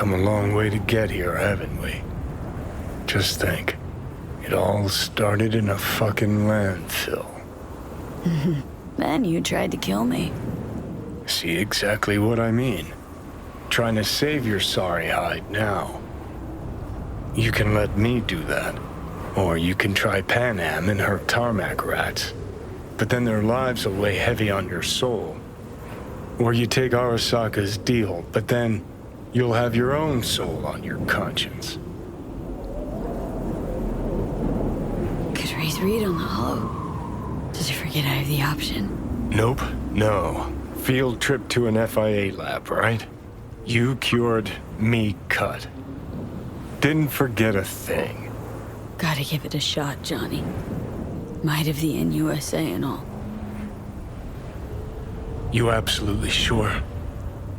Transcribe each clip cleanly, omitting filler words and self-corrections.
come a long way to get here, haven't we? Just think. It all started in a fucking landfill. Then you tried to kill me. See exactly what I mean. Trying to save your sorry hide now. You can let me do that. Or you can try Panam and her tarmac rats. But then their lives will weigh heavy on your soul. Or you take Arasaka's deal, but then you'll have your own soul on your conscience. Could raise Reed on the hollow. Did you forget I have the option? Nope, no. Field trip to an FIA lab, right? You cured, me cut. Didn't forget a thing. Gotta give it a shot, Johnny. Might have the NUSA and all. You absolutely sure?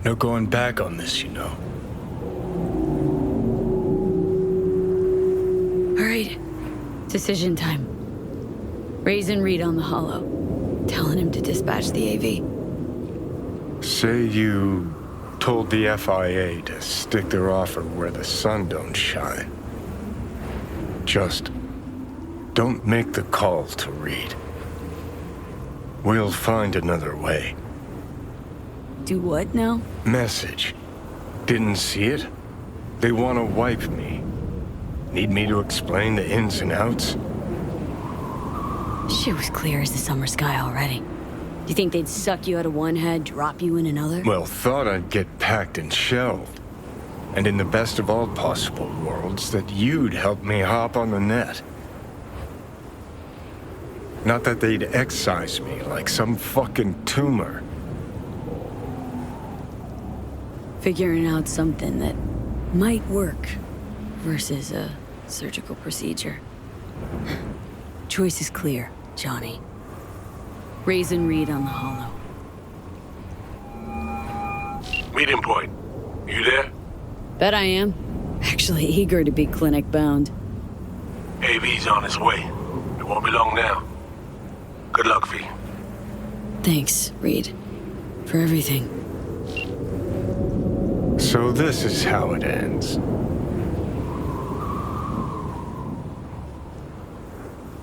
No going back on this, you know. All right. Decision time. Raising Reed on the hollow. Telling him to dispatch the AV. Say you told the FIA to stick their offer where the sun don't shine. Just don't make the call to Reed. We'll find another way. Do what now? Message. Didn't see it? They want to wipe me. Need me to explain the ins and outs? Shit was clear as the summer sky already. You think they'd suck you out of one head, drop you in another? Well, thought I'd get packed and shelved. And in the best of all possible worlds, that you'd help me hop on the net. Not that they'd excise me like some fucking tumor. Figuring out something that might work versus a surgical procedure. Choice is clear, Johnny. Raising Reed on the hollow. Meeting point. You there? Bet I am. Actually eager to be clinic bound. AV's on its way. It won't be long now. Good luck, V. Thanks, Reed. For everything. So this is how it ends.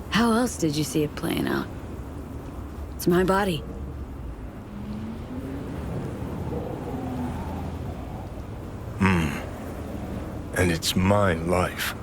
How else did you see it playing out? It's my body. And it's my life.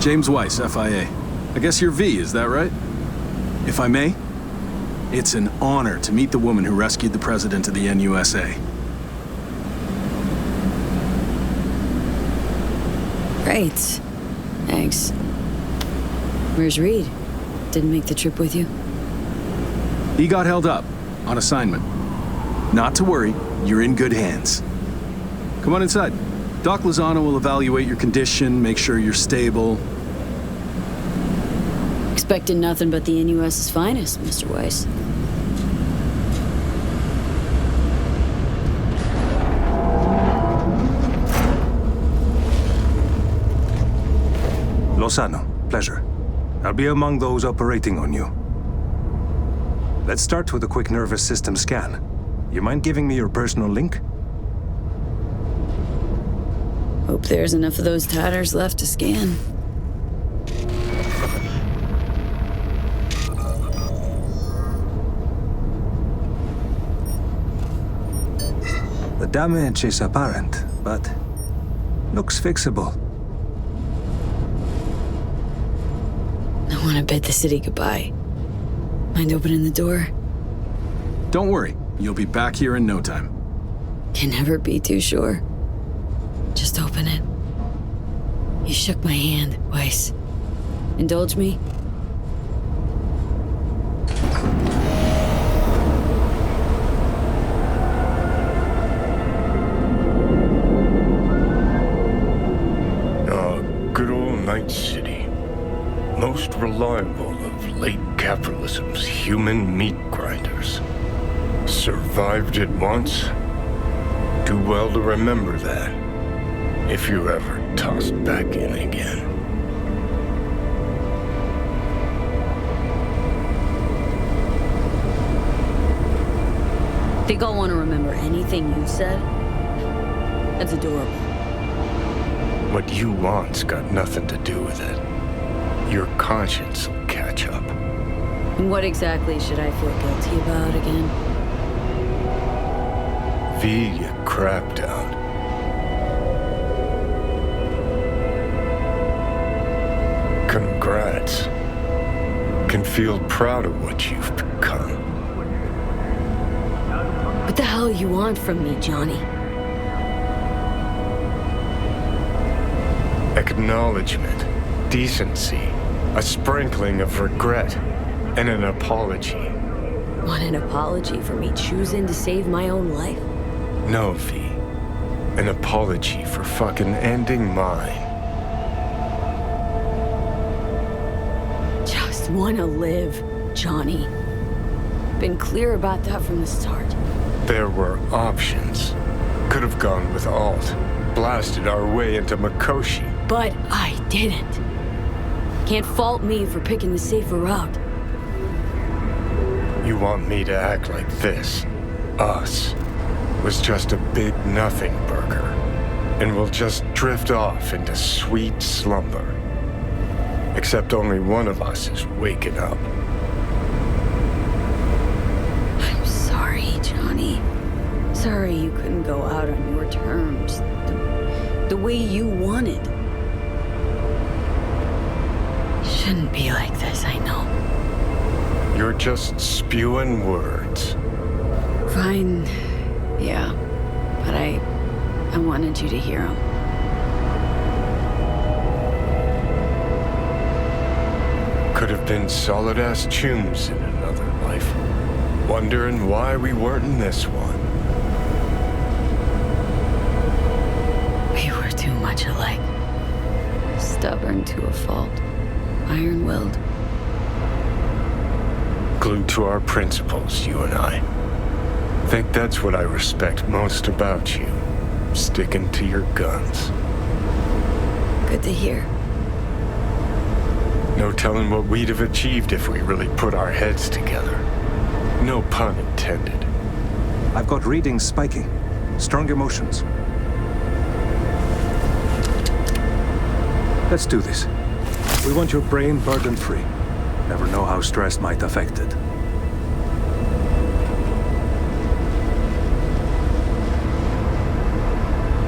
James Weiss, FIA. I guess you're V, is that right? If I may, it's an honor to meet the woman who rescued the president of the NUSA. Great. Thanks. Where's Reed? Didn't make the trip with you? He got held up on assignment. Not to worry, you're in good hands. Come on inside. Doc Lozano will evaluate your condition, make sure you're stable. Expecting nothing but the NUS's finest, Mr. Weiss. Lozano, pleasure. I'll be among those operating on you. Let's start with a quick nervous system scan. You mind giving me your personal link? Hope there's enough of those tatters left to scan. The damage is apparent, but looks fixable. I want to bid the city goodbye. Mind opening the door? Don't worry, you'll be back here in no time. Can never be too sure. Just open it. You shook my hand, Weiss. Indulge me? Good old Night City. Most reliable of late capitalism's human meat grinders. Survived it once. Do well to remember that, if you're ever tossed back in again. Think I'll want to remember anything you said? That's adorable. What you want's got nothing to do with it. Your conscience will catch up. And what exactly should I feel guilty about again? V, you crapped out. Congrats. Can feel proud of what you've become. What the hell you want from me, Johnny? Acknowledgement, decency, a sprinkling of regret, and an apology. Want an apology for me choosing to save my own life? No, V. An apology for fucking ending mine. Just wanna live, Johnny. Been clear about that from the start. There were options. Could have gone with Alt, blasted our way into Mikoshi. But I didn't. Can't fault me for picking the safer route. You want me to act like this, us, was just a big nothing burger, and we'll just drift off into sweet slumber. Except only one of us is waking up. I'm sorry, Johnny. Sorry you couldn't go out on your terms. The way you wanted. Shouldn't be like this, I know. You're just spewing words. Fine. Yeah. But I wanted you to hear them. Could have been solid-ass chums in another life. Wondering why we weren't in this one. We were too much alike. Stubborn to a fault. Iron-willed. Glued to our principles, you and I. Think that's what I respect most about you. Sticking to your guns. Good to hear. No telling what we'd have achieved if we really put our heads together. No pun intended. I've got readings spiking. Strong emotions. Let's do this. We want your brain burden-free. Never know how stress might affect it.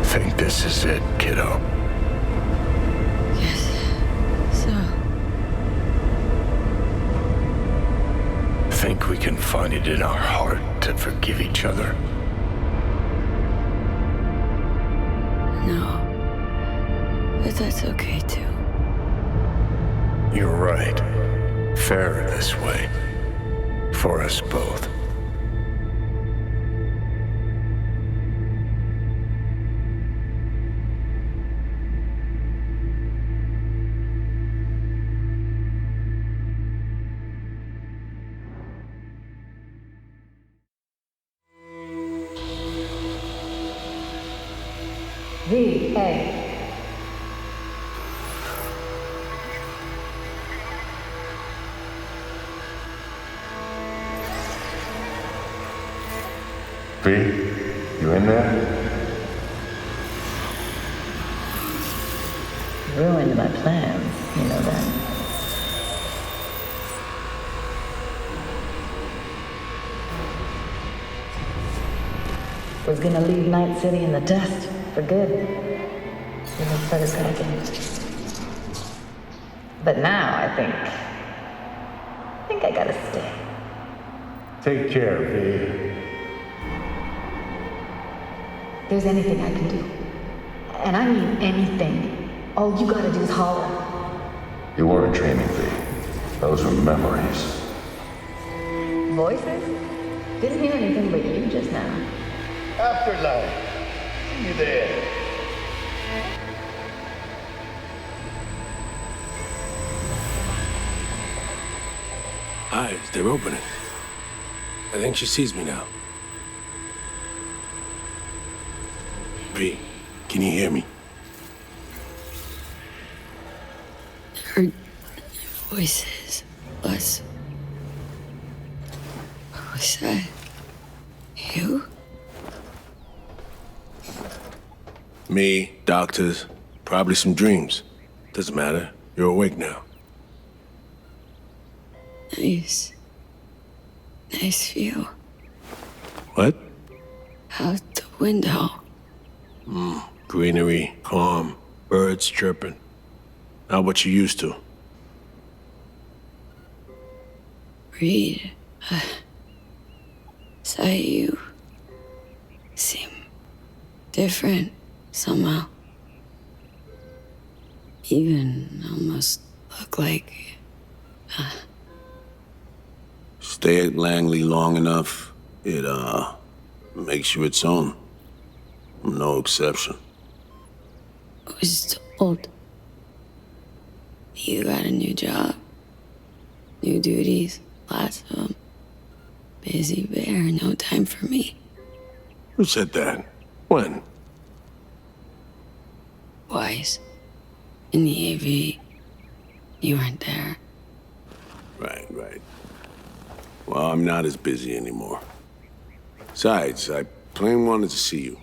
Think this is it, kiddo. Yes. So. Think we can find it in our heart to forgive each other? No. But that's okay, too. You're right. Fairer this way. For us both. VA. ruined my plans, you know that. Was gonna leave Night City in the dust for good. You know, started packing. But now I think I gotta stay. Take care, V. If there's anything I can do, and I mean anything, all you gotta do is holler. You weren't dreaming, V. Those were memories. Voices? Didn't hear anything but you just now. Afterlife. See you there. Eyes, they're opening. I think she sees me now. V, can you hear me? Heard voices. Was that you? Me, doctors, probably some dreams. Doesn't matter. You're awake now. Nice view. What? Out the window. Greenery, calm, birds chirping. Not what you used to. Reed, say you seem different somehow. Even almost look like... Stay at Langley long enough, it, makes you its own. I'm no exception. I was told you got a new job, new duties, lots of them. Busy bear, no time for me. Who said that? When? Twice. In the AV. You weren't there. Right. Well, I'm not as busy anymore. Besides, I plain wanted to see you.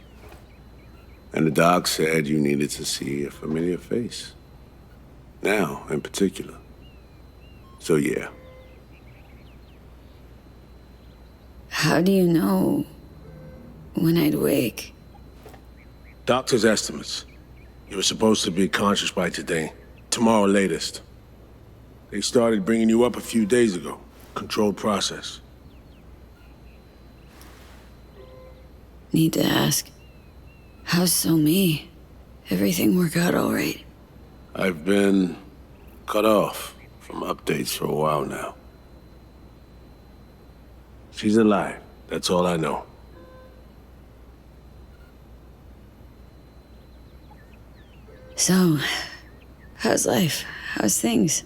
And the doc said you needed to see a familiar face. Now, in particular. So, yeah. How do you know when I'd wake? Doctor's estimates. You were supposed to be conscious by today. Tomorrow latest. They started bringing you up a few days ago. Controlled process. Need to ask, how's So Me? Everything work out all right? I've been cut off from updates for a while now. She's alive. That's all I know. So, how's life? How's things?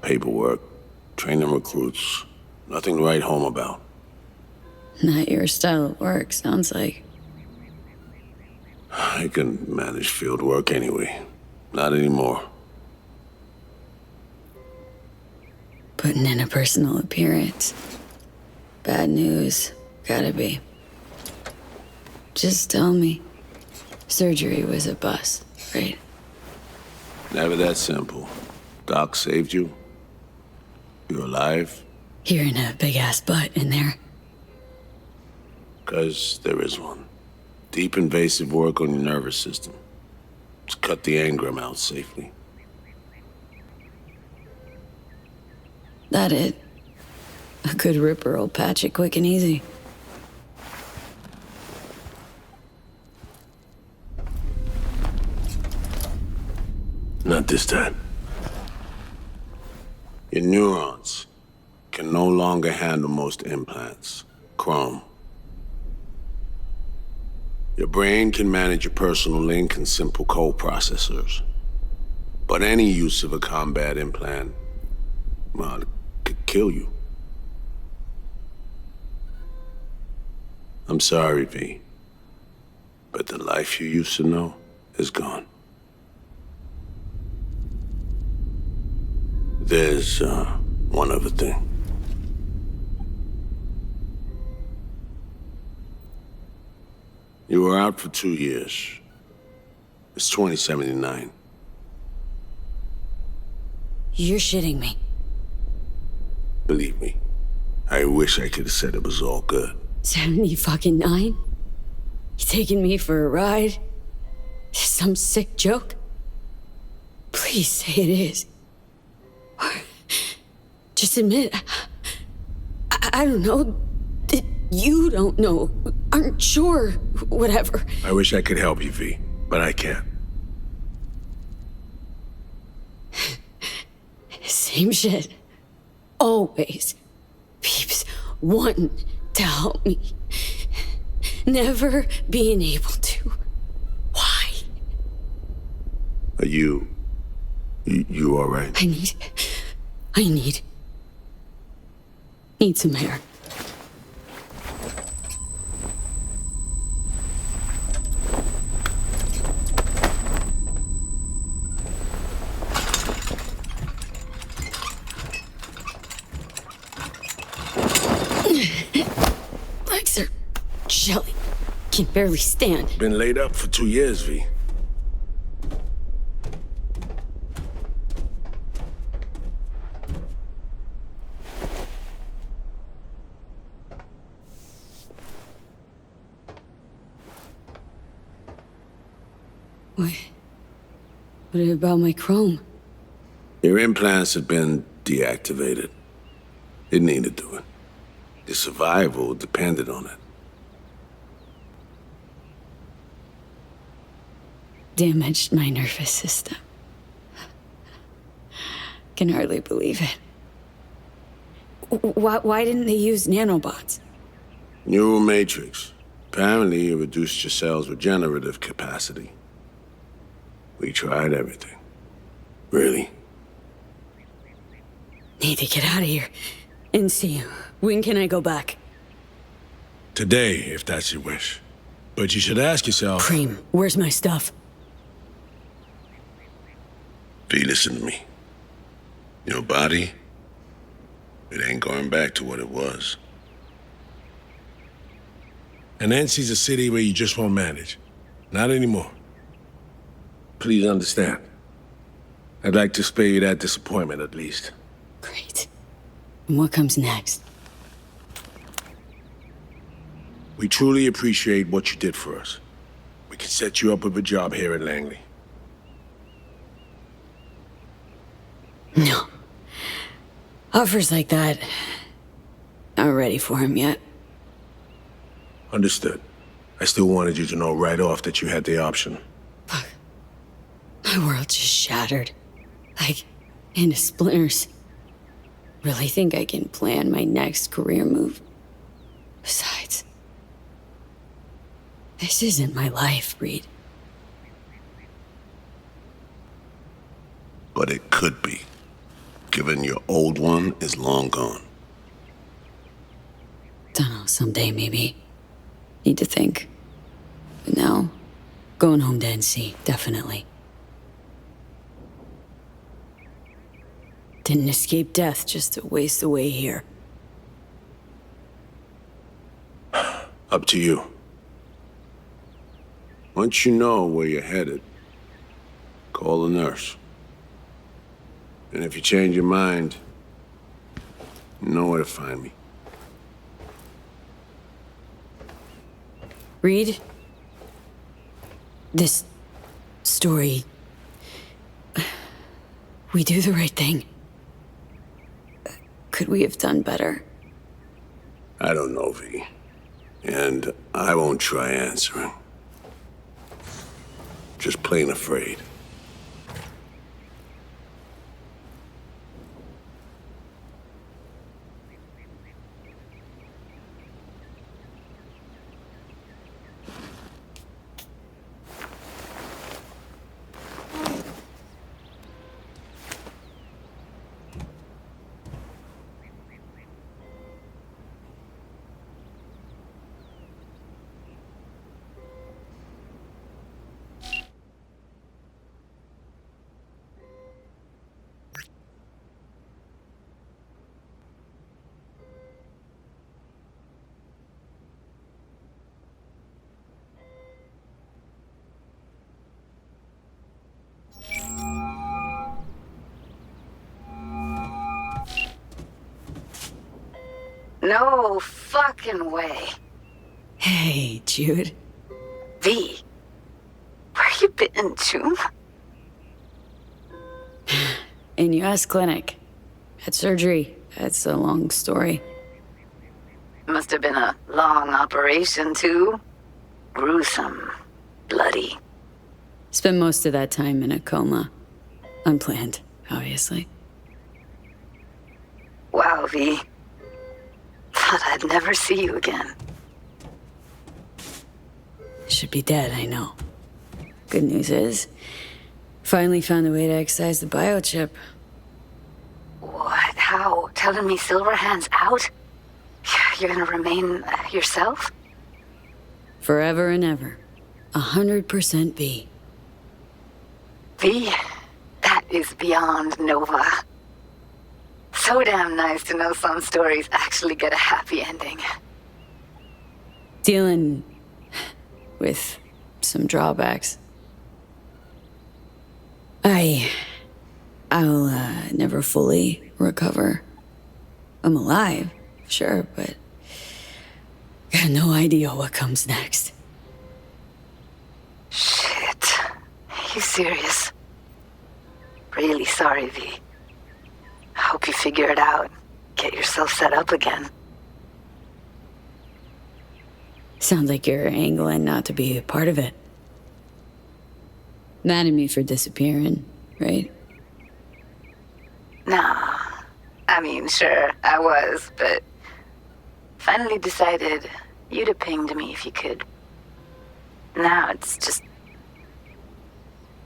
Paperwork, training recruits. Nothing to write home about. Not your style of work, sounds like. I can manage field work anyway. Not anymore. Putting in a personal appearance. Bad news, gotta be. Just tell me. Surgery was a bust, right? Never that simple. Doc saved you. You're alive. Hearing a big-ass butt in there. 'Cause there is one. Deep invasive work on your nervous system. To cut the engram out safely. That it? A good ripper will patch it quick and easy. Not this time. Your neurons can no longer handle most implants. Chrome. Your brain can manage your personal link and simple code processors. But any use of a combat implant, well, it could kill you. I'm sorry, V. But the life you used to know is gone. There's, one other thing. You were out for 2 years. It's 2079. You're shitting me. Believe me, I wish I could have said it was all good. 79? You taking me for a ride? Some sick joke? Please say it is. Or just admit, I don't know. That you don't know. Aren't sure. Whatever. I wish I could help you, V, but I can't. Same shit. Always. Peeps wanting to help me. Never being able to. Why? Are you all right? I need some air. Legs are jelly. Can barely stand. Been laid up for 2 years, V. What about my chrome? Your implants have been deactivated. It needed doing. Your survival depended on it. Damaged my nervous system. Can hardly believe it. Why didn't they use nanobots? Neural matrix. Apparently, it reduced your cell's regenerative capacity. We tried everything. Really? Need to get out of here and see you. When can I go back? Today, if that's your wish. But you should ask yourself... Cream, where's my stuff? V, listen to me. Your body, it ain't going back to what it was. And Nancy's a city where you just won't manage. Not anymore. Please understand. I'd like to spare you that disappointment, at least. Great. And what comes next? We truly appreciate what you did for us. We can set you up with a job here at Langley. No. Offers like that aren't ready for him yet. Understood. I still wanted you to know right off that you had the option. Fuck. My world just shattered. Like, into splinters. Really think I can plan my next career move? Besides, this isn't my life, Reed. But it could be, given your old one is long gone. Dunno, someday maybe. Need to think. But now, going home to NC, definitely. Didn't escape death just to waste away here. Up to you. Once you know where you're headed, call a nurse. And if you change your mind, you know where to find me. Reed? This story... We do the right thing. Could we have done better? I don't know, V. And I won't try answering. Just plain afraid. No fucking way. Hey, Jude. V, where you been, June? In US clinic. Had surgery. That's a long story. Must have been a long operation, too. Gruesome. Bloody. Spent most of that time in a coma. Unplanned, obviously. Wow, V. Thought I'd never see you again. Should be dead, I know. Good news is, finally found a way to excise the biochip. What? How? Telling me Silverhand's out? You're gonna remain yourself? Forever and ever. 100% V. V, that is beyond Nova. So damn nice to know some stories actually get a happy ending. Dealing with some drawbacks. I'll never fully recover. I'm alive, sure, but got no idea what comes next. Shit. You serious? Really sorry, V. Hope you figure it out. Get yourself set up again. Sounds like you're angling not to be a part of it. Mad at me for disappearing, right? Nah. I mean, sure, I was, but finally decided you'd have pinged me if you could. Now it's just...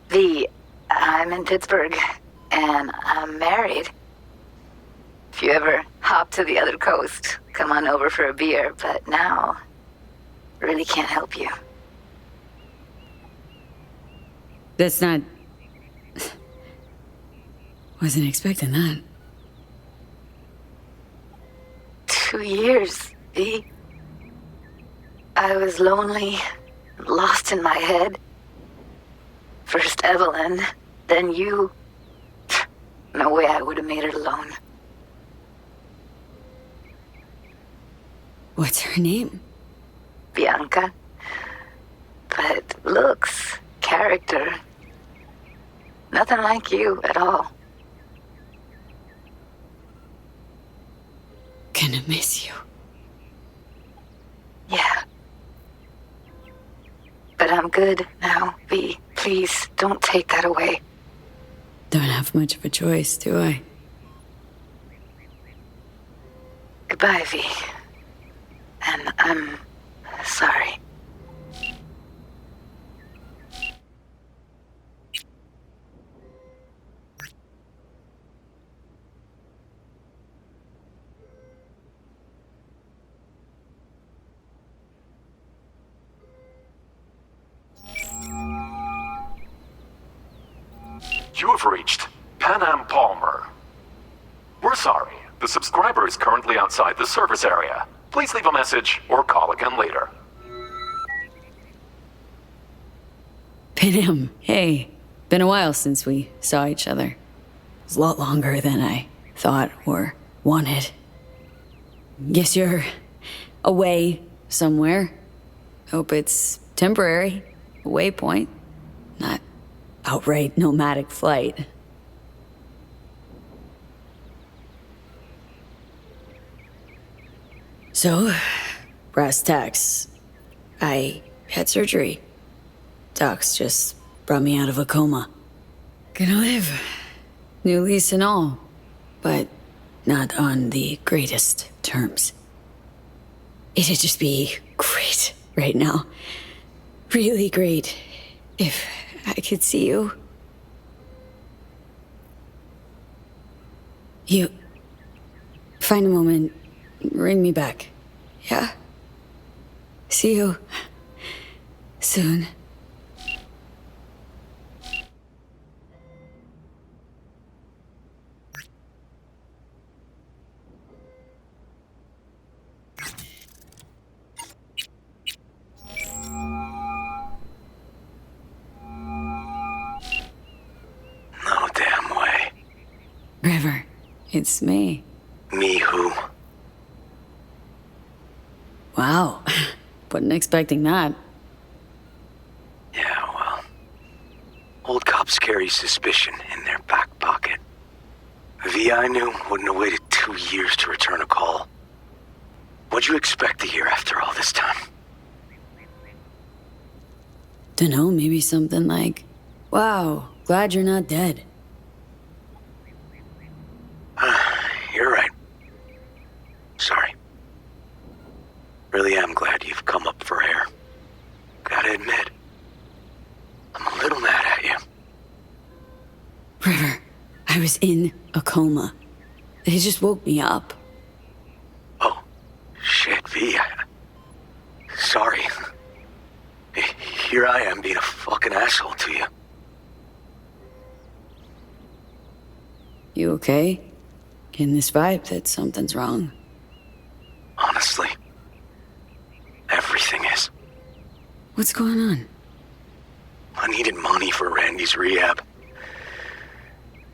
V, I'm in Pittsburgh, and I'm married. If you ever hop to the other coast, come on over for a beer, but now, really can't help you. That's not... Wasn't expecting that. 2 years, V. I was lonely, lost in my head. First Evelyn, then you. No way I would have made it alone. What's her name? Bianca. But looks, character, nothing like you at all. Gonna miss you. Yeah. But I'm good now, V. Please, don't take that away. Don't have much of a choice, do I? Goodbye, V. And I'm sorry. You have reached Pan Am Palmer. We're sorry. The subscriber is currently outside the service area. Please leave a message or call again later. Pin hey. Been a while since we saw each other. It was a lot longer than I thought or wanted. Guess you're away somewhere. Hope it's temporary. A waypoint. Not outright nomadic flight. So, brass tacks. I had surgery. Docs just brought me out of a coma. Gonna live. New lease and all. But not on the greatest terms. It'd just be great right now. Really great. If I could see you. You... Find a moment. Ring me back. Yeah? See you... soon. No damn way. River, it's me. Me who? expecting that. Yeah, well, old cops carry suspicion in their back pocket. A V I knew wouldn't have waited 2 years to return a call. What'd you expect to hear after all this time? Dunno, maybe something like, wow, glad you're not dead. You're right. Sorry. Really am glad you've come up for air. Gotta admit, I'm a little mad at you. River, I was in a coma. They just woke me up. Oh, shit, V. Sorry. Here I am being a fucking asshole to you. You okay? Getting this vibe that something's wrong. Honestly, everything is. What's going on? I needed money for Randy's rehab.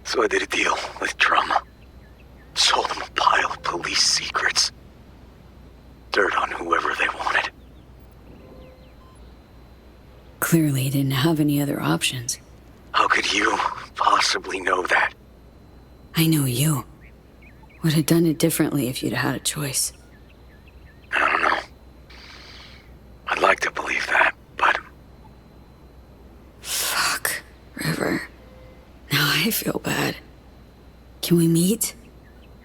So I did a deal with Trauma. Sold him a pile of police secrets. Dirt on whoever they wanted. Clearly didn't have any other options. How could you possibly know that? I know you. Would have done it differently if you'd had a choice. I don't know. I'd like to believe that, but... Fuck, River. Now I feel bad. Can we meet?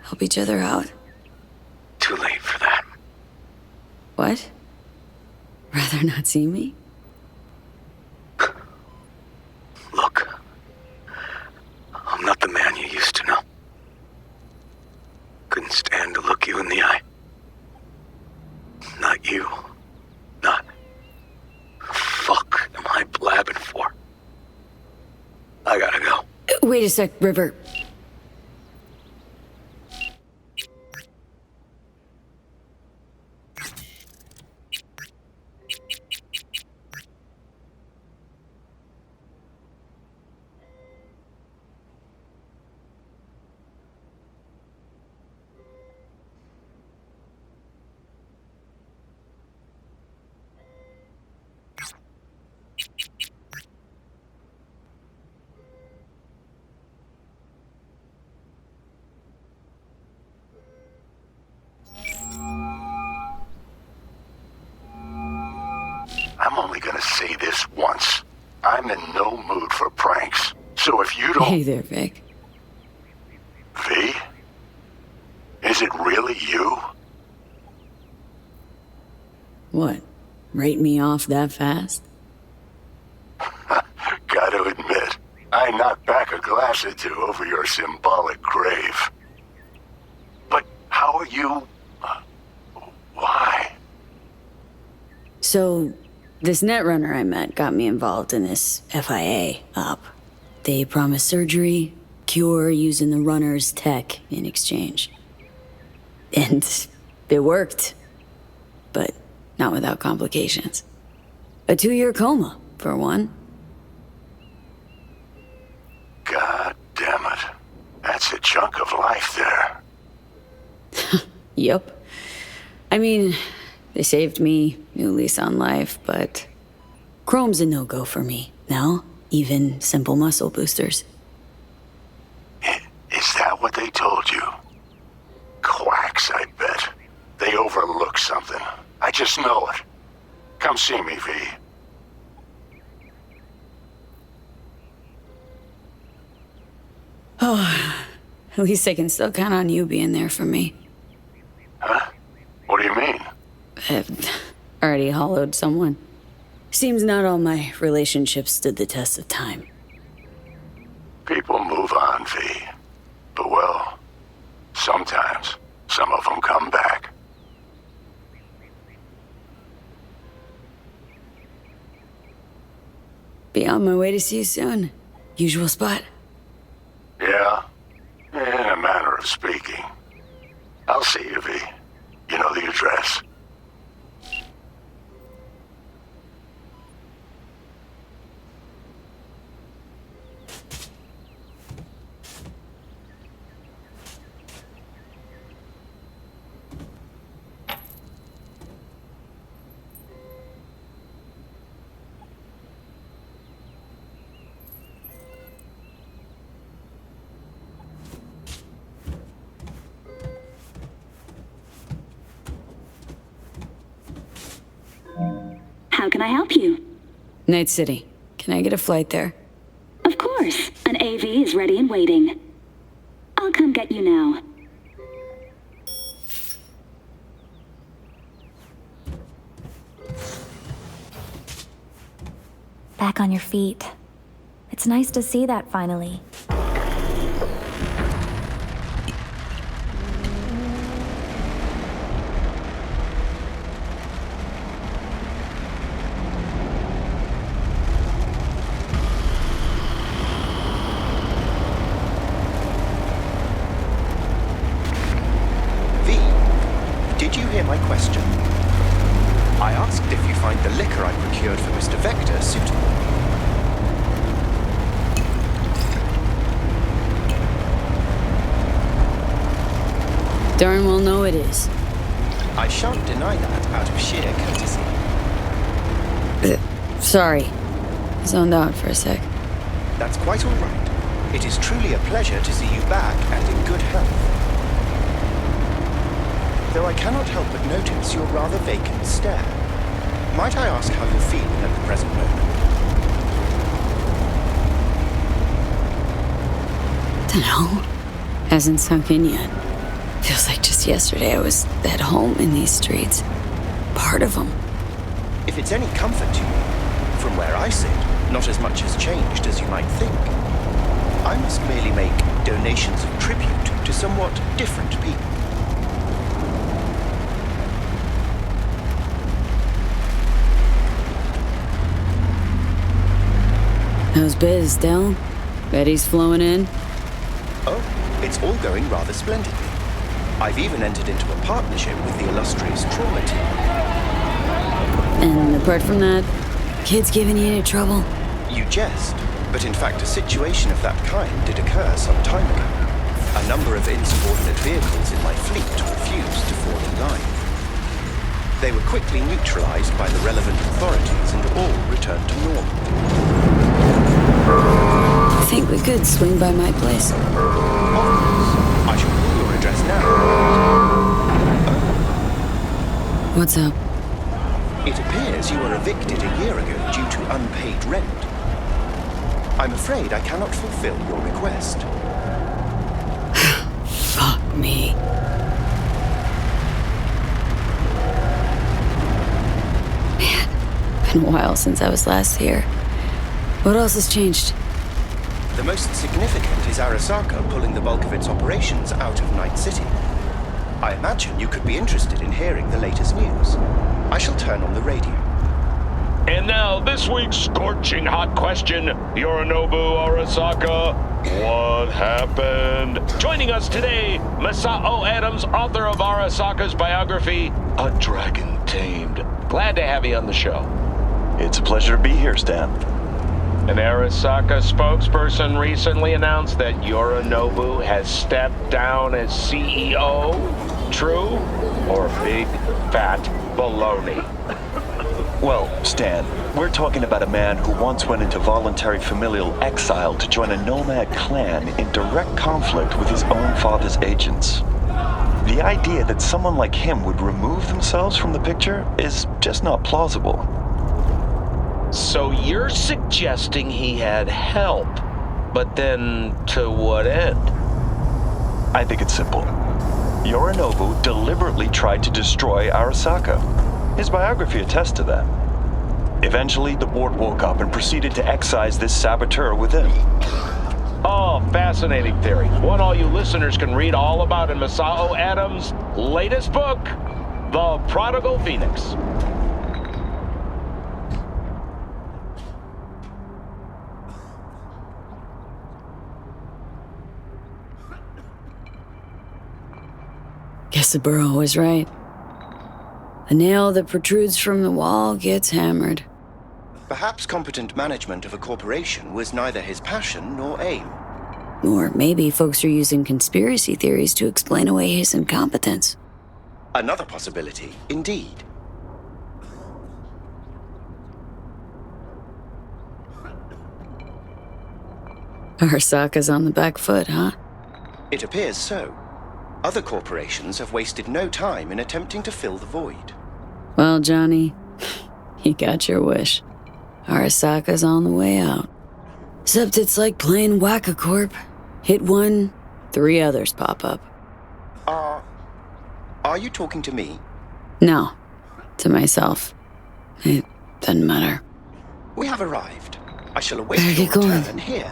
Help each other out? Too late for that. What? Rather not see me? Look, I'm not the man you used to know. Couldn't stand to look you in the eye. Not you. Not... Fuck am I blabbing for? I gotta go. Wait a sec, River. I'm only gonna say this once. I'm in no mood for pranks. So if you don't... Hey there, Vic. V? Is it really you? What? Write me off that fast? Gotta admit, I knocked back a glass or two over your symbolic grave. But how are you... why? So, this netrunner I met got me involved in this FIA op. They promised surgery, cure using the runner's tech in exchange. And it worked. But not without complications. A 2-year coma, for one. God damn it. That's a chunk of life there. Yep. I mean, they saved me, new lease on life, but chrome's a no-go for me now, even simple muscle boosters. Is that what they told you? Quacks, I bet. They overlook something. I just know it. Come see me, V. Oh, at least I can still count on you being there for me. Huh? What do you mean? I've already hollowed someone. Seems not all my relationships stood the test of time. People move on, V. But well, sometimes some of them come back. Be on my way to see you soon. Usual spot. Yeah? In a manner of speaking. I'll see you, V. You know the address. How can I help you? Night City. Can I get a flight there? Of course. An AV is ready and waiting. I'll come get you now. Back on your feet. It's nice to see that finally. Did you hear my question? I asked if you find the liquor I procured for Mr. Vector suitable. Darn well know it is. I shan't deny that out of sheer courtesy. Sorry. Zoned out for a sec. That's quite all right. It is truly a pleasure to see you back and in good health. Though I cannot help but notice your rather vacant stare. Might I ask how you're feeling at the present moment? Dunno. Hasn't sunk in yet. Feels like just yesterday I was at home in these streets. Part of them. If it's any comfort to you, from where I sit, not as much has changed as you might think. I must merely make donations of tribute to somewhat different people. How's biz, Del? Betty's flowing in? Oh, it's all going rather splendidly. I've even entered into a partnership with the illustrious trauma team. And apart from that, kids giving you any trouble? You jest, but in fact a situation of that kind did occur some time ago. A number of insubordinate vehicles in my fleet refused to fall in line. They were quickly neutralized by the relevant authorities and all returned to normal. I think we could swing by my place. Of course. I shall call your address now. Oh. What's up? It appears you were evicted a year ago due to unpaid rent. I'm afraid I cannot fulfill your request. Fuck me. Man, been a while since I was last here. What else has changed? The most significant is Arasaka pulling the bulk of its operations out of Night City. I imagine you could be interested in hearing the latest news. I shall turn on the radio. And now, this week's scorching hot question, Yorinobu Arasaka, what happened? Joining us today, Masao Adams, author of Arasaka's biography, A Dragon Tamed. Glad to have you on the show. It's a pleasure to be here, Stan. An Arasaka spokesperson recently announced that Yorinobu has stepped down as CEO. True or big, fat baloney? Well, Stan, we're talking about a man who once went into voluntary familial exile to join a nomad clan in direct conflict with his own father's agents. The idea that someone like him would remove themselves from the picture is just not plausible. So you're suggesting he had help, but then to what end? I think it's simple. Yorinobu deliberately tried to destroy Arasaka. His biography attests to that. Eventually, the board woke up and proceeded to excise this saboteur within. Oh, fascinating theory. One all you listeners can read all about in Masao Adams' latest book, The Prodigal Phoenix. Guess the burro was right. A nail that protrudes from the wall gets hammered. Perhaps competent management of a corporation was neither his passion nor aim. Or maybe folks are using conspiracy theories to explain away his incompetence. Another possibility, indeed. Arasaka's on the back foot, huh? It appears so. Other corporations have wasted no time in attempting to fill the void. Well, Johnny, You got your wish. Arasaka's on the way out. Except it's like playing Whack-A-Corp. Hit one, 3 others pop up. Are you talking to me? No, to myself. It doesn't matter. We have arrived. I shall await Where are your you going? return here.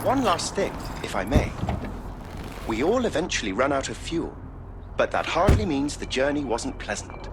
One last thing, if I may. We all eventually run out of fuel, but that hardly means the journey wasn't pleasant.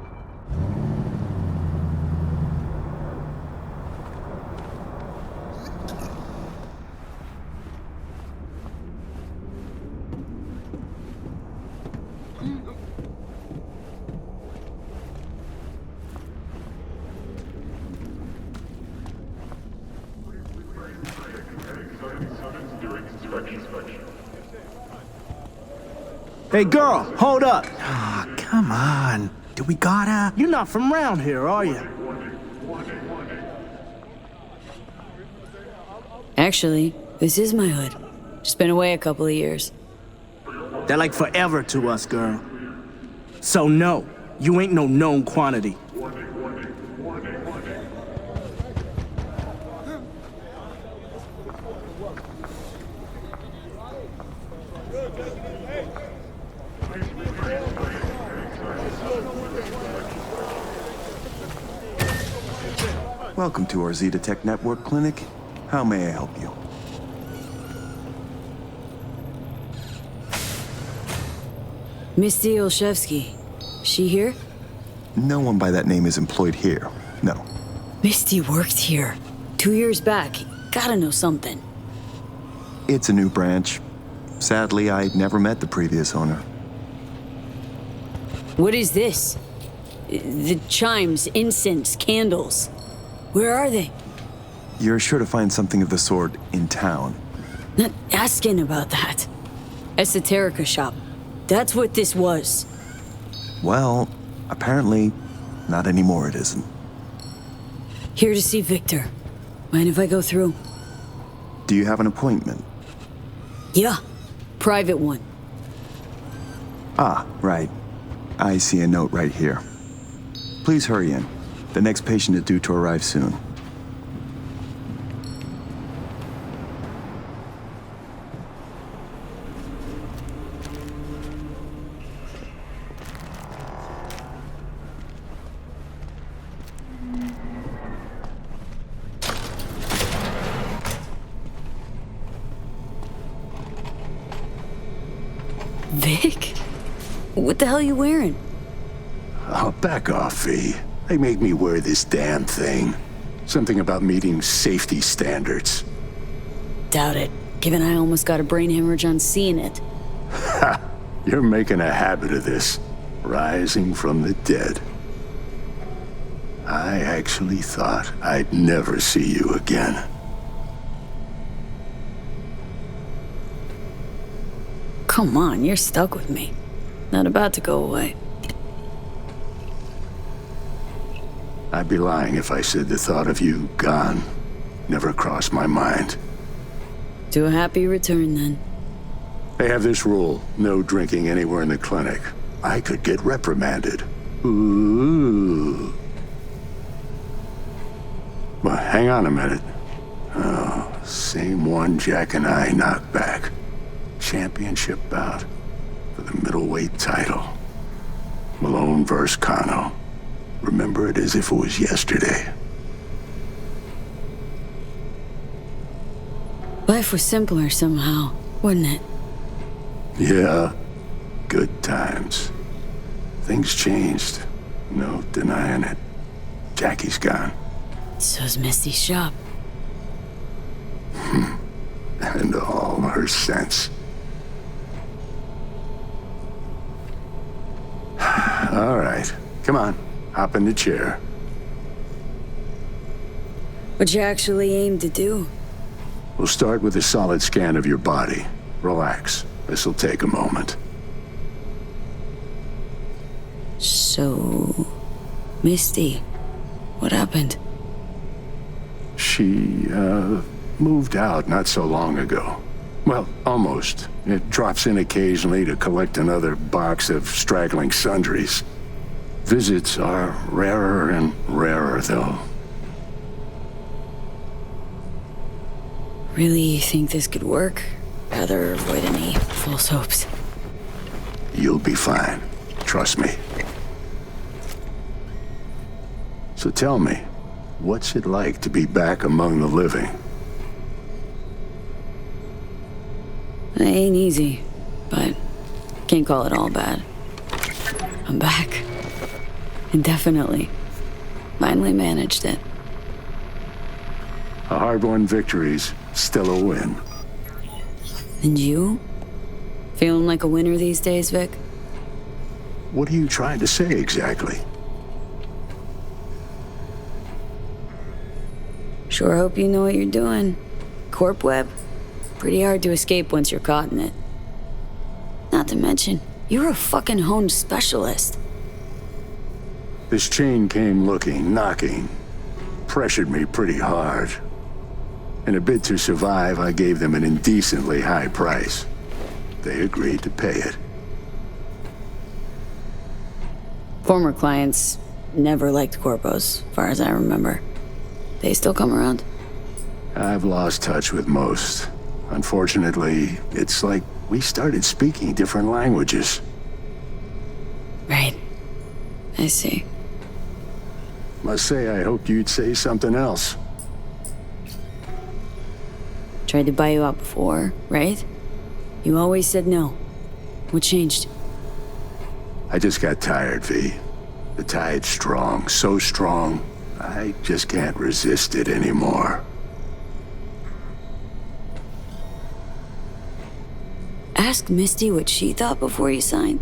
Hey, girl, hold up. Ah, come on. Do we gotta? You're not from around here, are you? Actually, this is my hood. Just been away a couple of years. They're like forever to us, girl. So no, you ain't no known quantity. Welcome to our Zeta Tech Network Clinic. How may I help you? Misty Olszewski. She here? No one by that name is employed here. No. Misty worked here. 2 years back. Gotta know something. It's a new branch. Sadly, I never met the previous owner. What is this? The chimes, incense, candles. Where are they? You're sure to find something of the sort in town. Not asking about that. Esoterica shop. That's what this was. Well, apparently, not anymore it isn't. Here to see Victor. Mind if I go through? Do you have an appointment? Yeah. Private one. Ah, right. I see a note right here. Please hurry in. The next patient is due to arrive soon. Vic? What the hell are you wearing? Oh, back off, V. They made me wear this damn thing. Something about meeting safety standards. Doubt it, given I almost got a brain hemorrhage on seeing it. Ha! You're making a habit of this. Rising from the dead. I actually thought I'd never see you again. Come on, you're stuck with me. Not about to go away. I'd be lying if I said the thought of you gone never crossed my mind. To a happy return, then. They have this rule, no drinking anywhere in the clinic. I could get reprimanded. Ooh. Well, hang on a minute. Oh, same one Jack and I knocked back. Championship bout for the middleweight title. Malone versus Kano. Remember it as if it was yesterday. Life was simpler somehow, wouldn't it? Yeah, good times. Things changed. No denying it. Jackie's gone. So's Misty's shop. And all her sense. All right, come on. Hop in the chair. What'd you actually aim to do? We'll start with a solid scan of your body. Relax. This'll take a moment. So... Misty, what happened? She, moved out not so long ago. Well, almost. It drops in occasionally to collect another box of straggling sundries. Visits are rarer and rarer, though. Really think this could work? Rather avoid any false hopes. You'll be fine. Trust me. So tell me, what's it like to be back among the living? It ain't easy, but can't call it all bad. I'm back. Indefinitely. Finally managed it. A hard-won victory's still a win. And you? Feeling like a winner these days, Vic? What are you trying to say exactly? Sure hope you know what you're doing. Corp web? Pretty hard to escape once you're caught in it. Not to mention, you're a fucking honed specialist. This chain came looking, knocking. Pressured me pretty hard. In a bid to survive, I gave them an indecently high price. They agreed to pay it. Former clients never liked corpos, far as I remember. They still come around? I've lost touch with most. Unfortunately, it's like we started speaking different languages. Right. I see. Must say I hoped you'd say something else. Tried to buy you out before, right? You always said no. What changed? I just got tired, V. The tide's strong, so strong, I just can't resist it anymore. Ask Misty what she thought before you signed.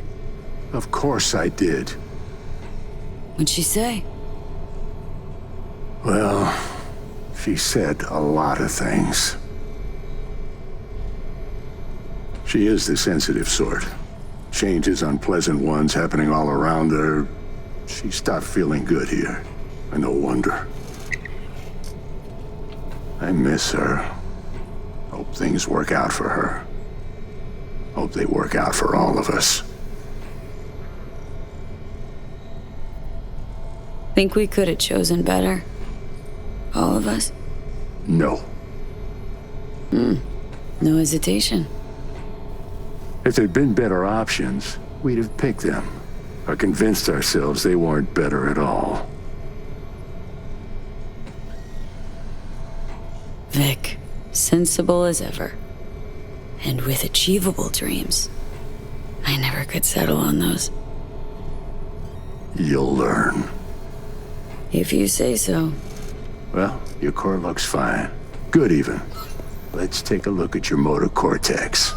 Of course I did. What'd she say? Well, she said a lot of things. She is the sensitive sort. Changes, unpleasant ones happening all around her. She stopped feeling good here. And no wonder. I miss her. Hope things work out for her. Hope they work out for all of us. Think we could have chosen better? All of us? No. No hesitation. If there'd been better options, we'd have picked them. Or convinced ourselves they weren't better at all. Vic, sensible as ever. And with achievable dreams. I never could settle on those. You'll learn. If you say so. Well, your core looks fine. Good even. Let's take a look at your motor cortex.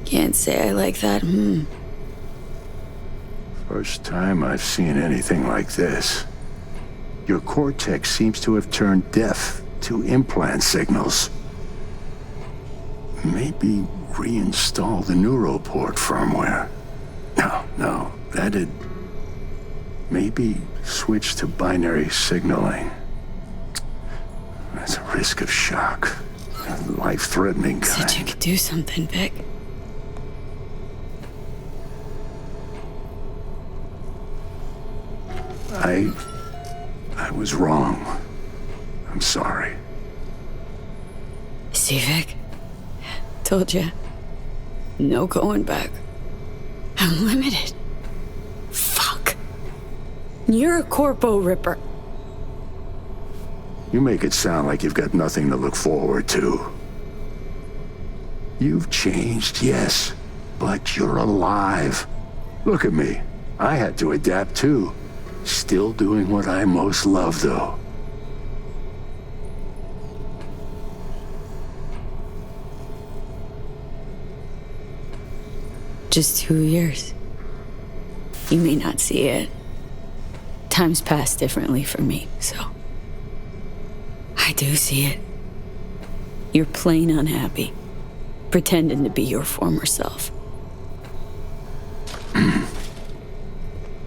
Can't say I like that, First time I've seen anything like this. Your cortex seems to have turned deaf to implant signals. Maybe reinstall the neuroport firmware. No, that'd... Maybe switch to binary signaling. That's a risk of shock. Life-threatening kind. Said you could do something, Vic. I was wrong. I'm sorry. See, Vic? Told you. No going back. I'm limited. Fuck. You're a corpo ripper. You make it sound like you've got nothing to look forward to. You've changed, yes, but you're alive. Look at me. I had to adapt too. Still doing what I most love, though. Just 2 years. You may not see it. Time's passed differently for me, so... I do see it. You're plain unhappy. Pretending to be your former self.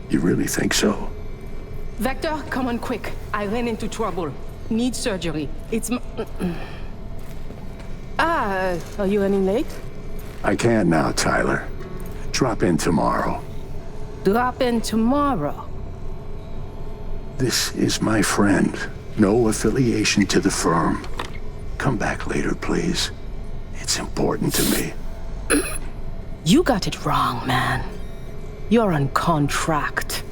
You really think so? Vector, come on quick. I ran into trouble. Need surgery. It's are you running late? I can't now, Tyler. Drop in tomorrow. Drop in tomorrow. This is my friend. No affiliation to the firm. Come back later, please. It's important to me. You got it wrong, man. You're on contract.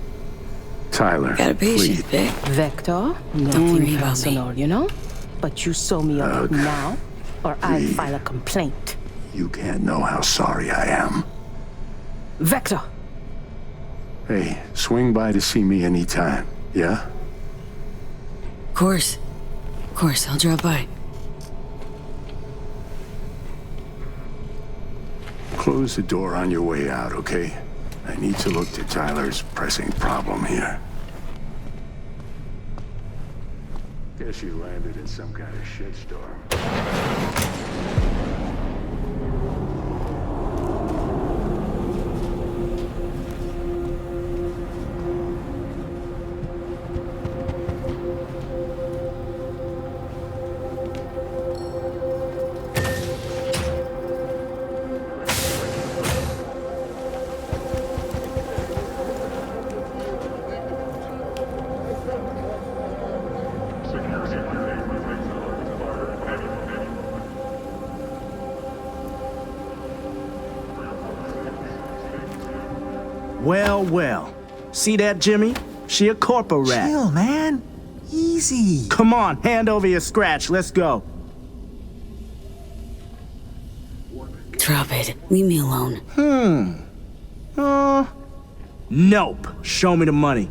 Tyler, Got a patient, please. Vic. Vector, Don't nothing worry about personal, you know? But you sew me up now, or I'll V. file a complaint. You can't know how sorry I am. Vector! Hey, swing by to see me anytime, yeah? Of course. Of course, I'll drop by. Close the door on your way out, okay? I need to look to Tyler's pressing problem here. Guess you landed in some kind of shitstorm. Well. See that, Jimmy? She a corporate rat. Chill, man. Easy. Come on, hand over your scratch. Let's go. Drop it. Leave me alone. Nope. Show me the money.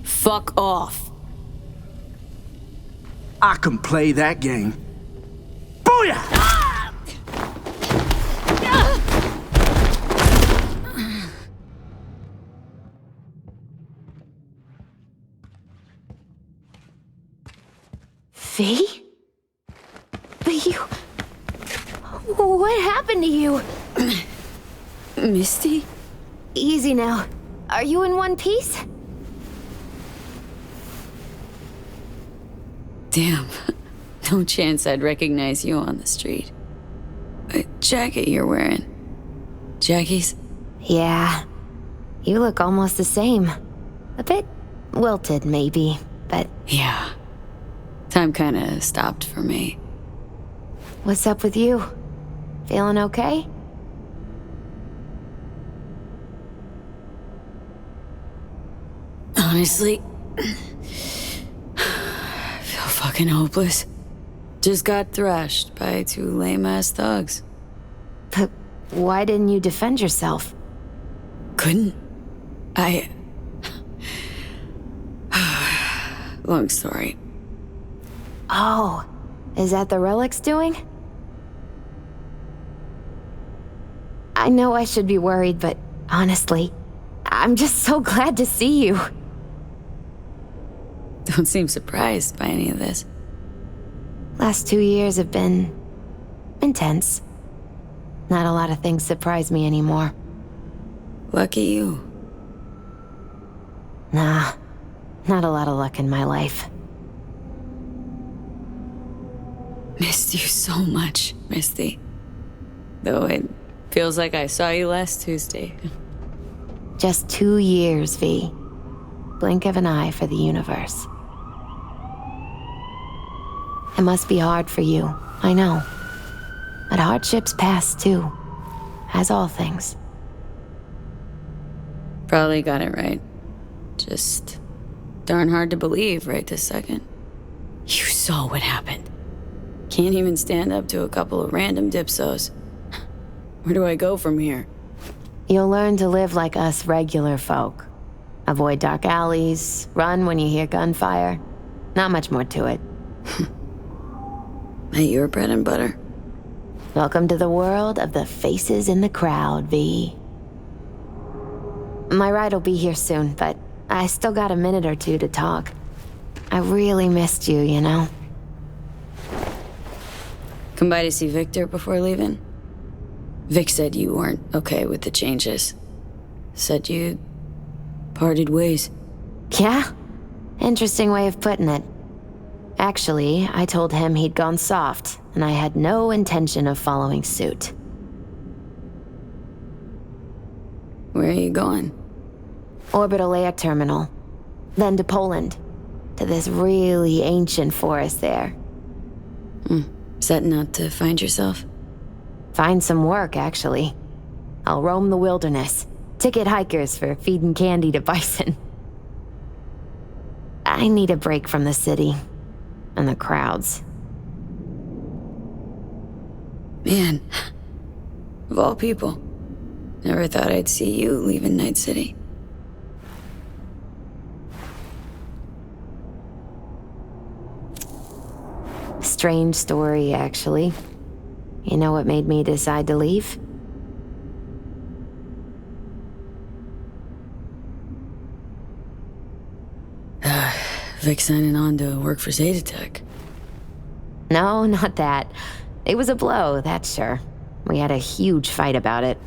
Fuck off. I can play that game. Booyah! V? But you... What happened to you? Misty? Easy now. Are you in one piece? Damn. No chance I'd recognize you on the street. The jacket you're wearing. Jackie's? Yeah. You look almost the same. A bit wilted, maybe, but... Yeah. Time kinda stopped for me. What's up with you? Feeling okay? Honestly, I feel fucking hopeless. Just got thrashed by 2 lame-ass thugs. But why didn't you defend yourself? Couldn't. Long story. Oh, is that the Relic's doing? I know I should be worried, but honestly, I'm just so glad to see you. Don't seem surprised by any of this. Last 2 years have been intense. Not a lot of things surprise me anymore. Lucky you. Nah, not a lot of luck in my life. Missed you so much, Misty. Though it feels like I saw you last Tuesday. Just 2 years, V. Blink of an eye for the universe. It must be hard for you, I know. But hardships pass too, as all things. Probably got it right. Just darn hard to believe right this second. You saw what happened. Can't even stand up to a couple of random dipsos. Where do I go from here? You'll learn to live like us regular folk. Avoid dark alleys, run when you hear gunfire. Not much more to it. Ain't your bread and butter? Welcome to the world of the faces in the crowd, V. My ride will be here soon, but I still got a minute or two to talk. I really missed you, you know? Come by to see Victor before leaving? Vic said you weren't okay with the changes. said you parted ways. Yeah? Interesting way of putting it. Actually, I told him he'd gone soft, and I had no intention of following suit. Where are you going? Orbital air terminal. Then to Poland. To this really ancient forest there. Setting out to find yourself? Find some work, actually. I'll roam the wilderness. Ticket hikers for feeding candy to bison. I need a break from the city. And the crowds. Man, of all people, never thought I'd see you leaving Night City. Strange story, actually. You know what made me decide to leave? Vic signing on to work for Zeta Tech. No, not that. It was a blow, that's sure. We had a huge fight about it.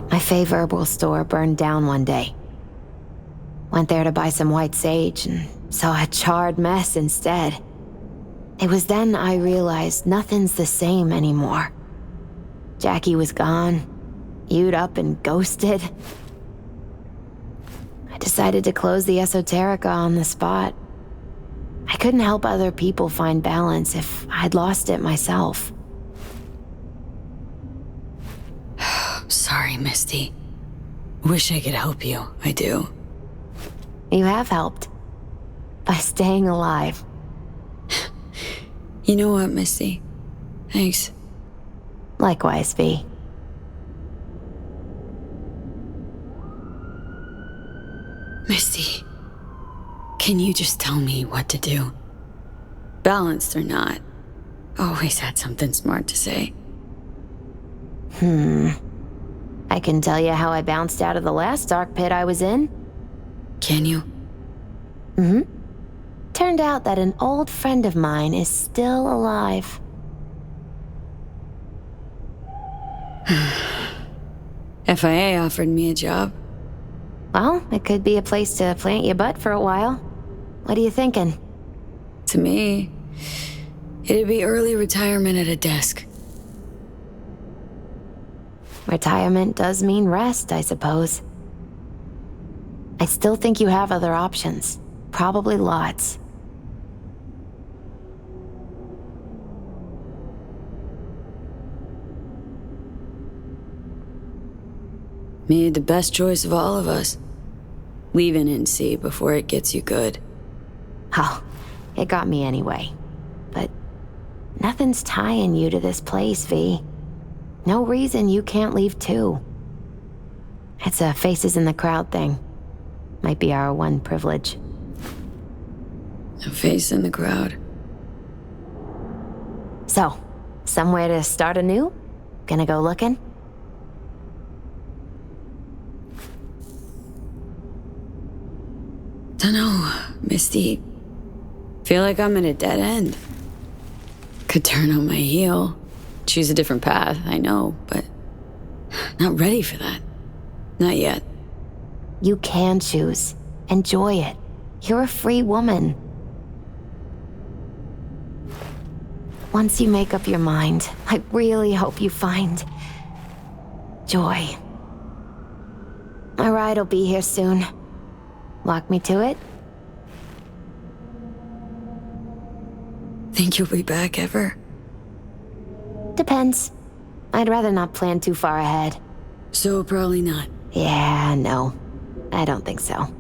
My favorite herbal store burned down one day. Went there to buy some white sage and saw a charred mess instead. It was then I realized nothing's the same anymore. Jackie was gone, You'd up and ghosted. I decided to close the Esoterica on the spot. I couldn't help other people find balance if I'd lost it myself. Sorry, Misty. Wish I could help you. I do. You have helped. By staying alive. You know what, Misty? Thanks. Likewise, V. Misty, can you just tell me what to do? Balanced or not, always had something smart to say. I can tell you how I bounced out of the last dark pit I was in. Can you? Turned out that an old friend of mine is still alive. FIA offered me a job. Well, it could be a place to plant your butt for a while. What are you thinking? To me, it'd be early retirement at a desk. Retirement does mean rest, I suppose. I still think you have other options. Probably lots. Made the best choice of all of us. Leaving NC before it gets you good. Oh, it got me anyway. But nothing's tying you to this place, V. No reason you can't leave too. It's a faces in the crowd thing. Might be our one privilege. A face in the crowd. So, somewhere to start anew? Gonna go looking? Dunno, Misty. Feel like I'm at a dead end. Could turn on my heel. Choose a different path, I know, but not ready for that. Not yet. You can choose. Enjoy it. You're a free woman. Once you make up your mind, I really hope you find joy. My ride will be here soon. Walk me to it? Think you'll be back ever? Depends. I'd rather not plan too far ahead. So probably not. Yeah, no. I don't think so.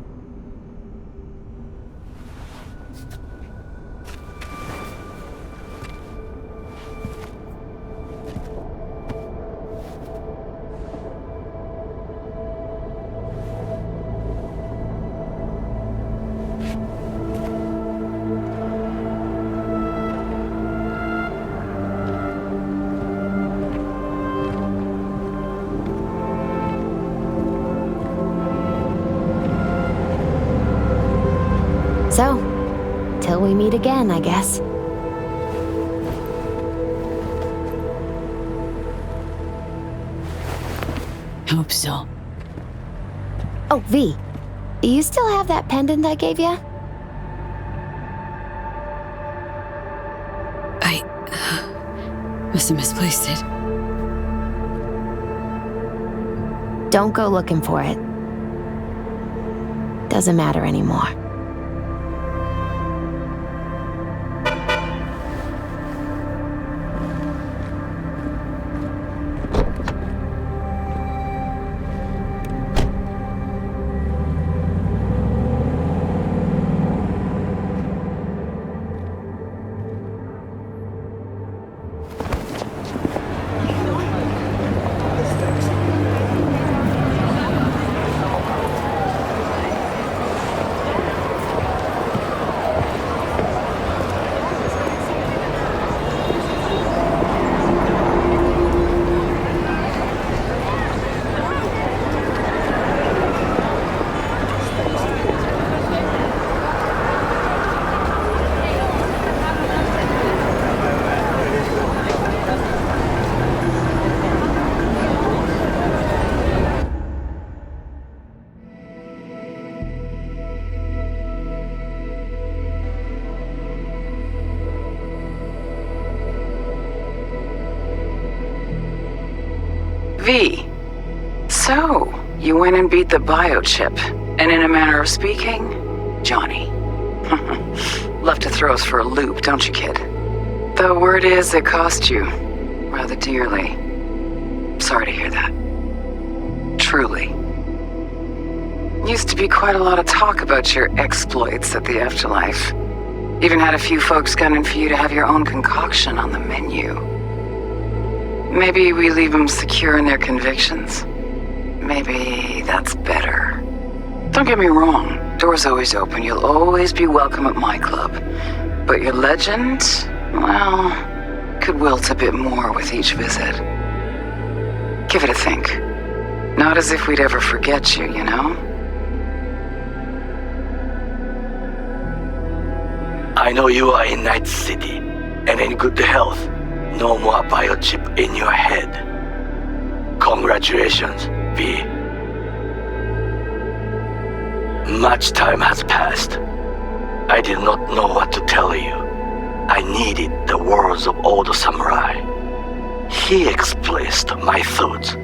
So, till we meet again, I guess. hope so. Oh, V. Do you still have that pendant I gave you? I must have misplaced it. Don't go looking for it. Doesn't matter anymore. V. So, you went and beat the biochip, and in a manner of speaking, Johnny. Love to throw us for a loop, don't you, kid? The word is it cost you rather dearly. Sorry to hear that. Truly. Used to be quite a lot of talk about your exploits at the afterlife. Even had a few folks gunning for you to have your own concoction on the menu. Maybe we leave them secure in their convictions. Maybe that's better. Don't get me wrong, door's always open. You'll always be welcome at my club. But your legend, well, could wilt a bit more with each visit. Give it a think. Not as if we'd ever forget you, you know? I know you are in Night City, and in good health. No more biochip in your head. Congratulations, V. Much time has passed. I did not know what to tell you. I needed the words of old samurai. He expressed my thoughts.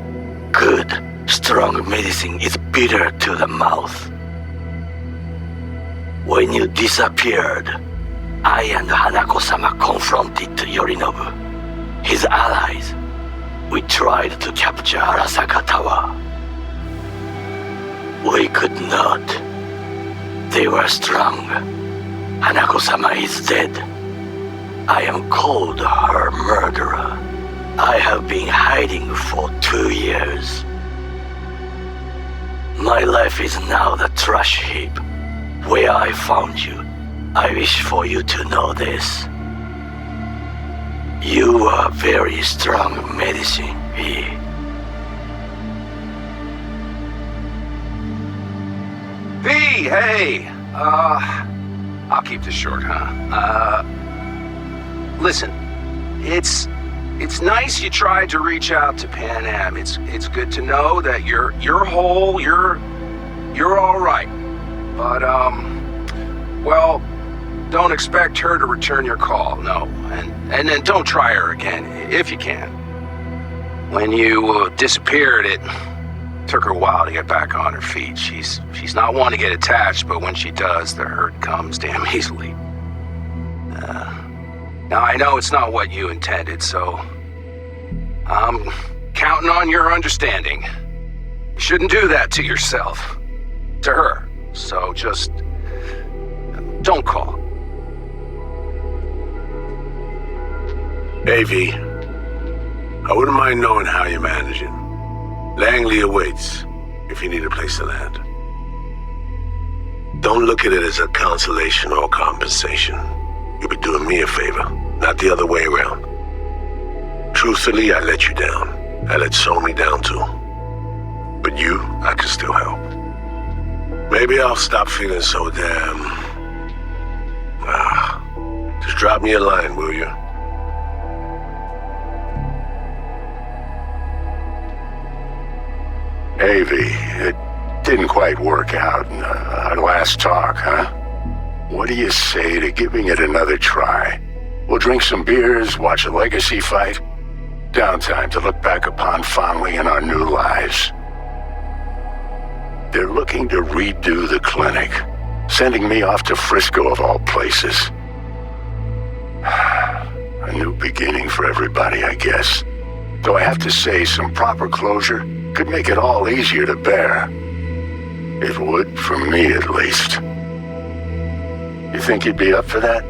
Good, strong medicine is bitter to the mouth. When you disappeared, I and Hanako-sama confronted Yorinobu. His allies. We tried to capture Arasaka Tower. We could not. They were strong. Hanako-sama is dead. I am called her murderer. I have been hiding for 2 years. My life is now the trash heap where I found you. I wish for you to know this. You are very strong medicine, V. V, hey! I'll keep this short, huh? Listen, it's nice you tried to reach out to Pan Am. It's good to know that you're whole, you're all right. But, well, don't expect her to return your call, no. And then don't try her again, if you can. When you disappeared, it took her a while to get back on her feet. She's not one to get attached, but when she does, the hurt comes damn easily. Now, I know it's not what you intended, so I'm counting on your understanding. You shouldn't do that to yourself, to her. So just don't call. Hey, V. I wouldn't mind knowing how you're managing. Langley awaits, if you need a place to land. Don't look at it as a consolation or compensation. You'll be doing me a favor, not the other way around. Truthfully, I let you down. I let Somi down too. But you, I can still help. Maybe I'll stop feeling so damn... just drop me a line, will you? Avi, it didn't quite work out in our last talk, huh? What do you say to giving it another try? We'll drink some beers, watch a legacy fight. Downtime to look back upon fondly in our new lives. They're looking to redo the clinic, sending me off to Frisco of all places. A new beginning for everybody, I guess. Though I have to say, some proper closure could make it all easier to bear. It would, for me at least. You think you'd be up for that?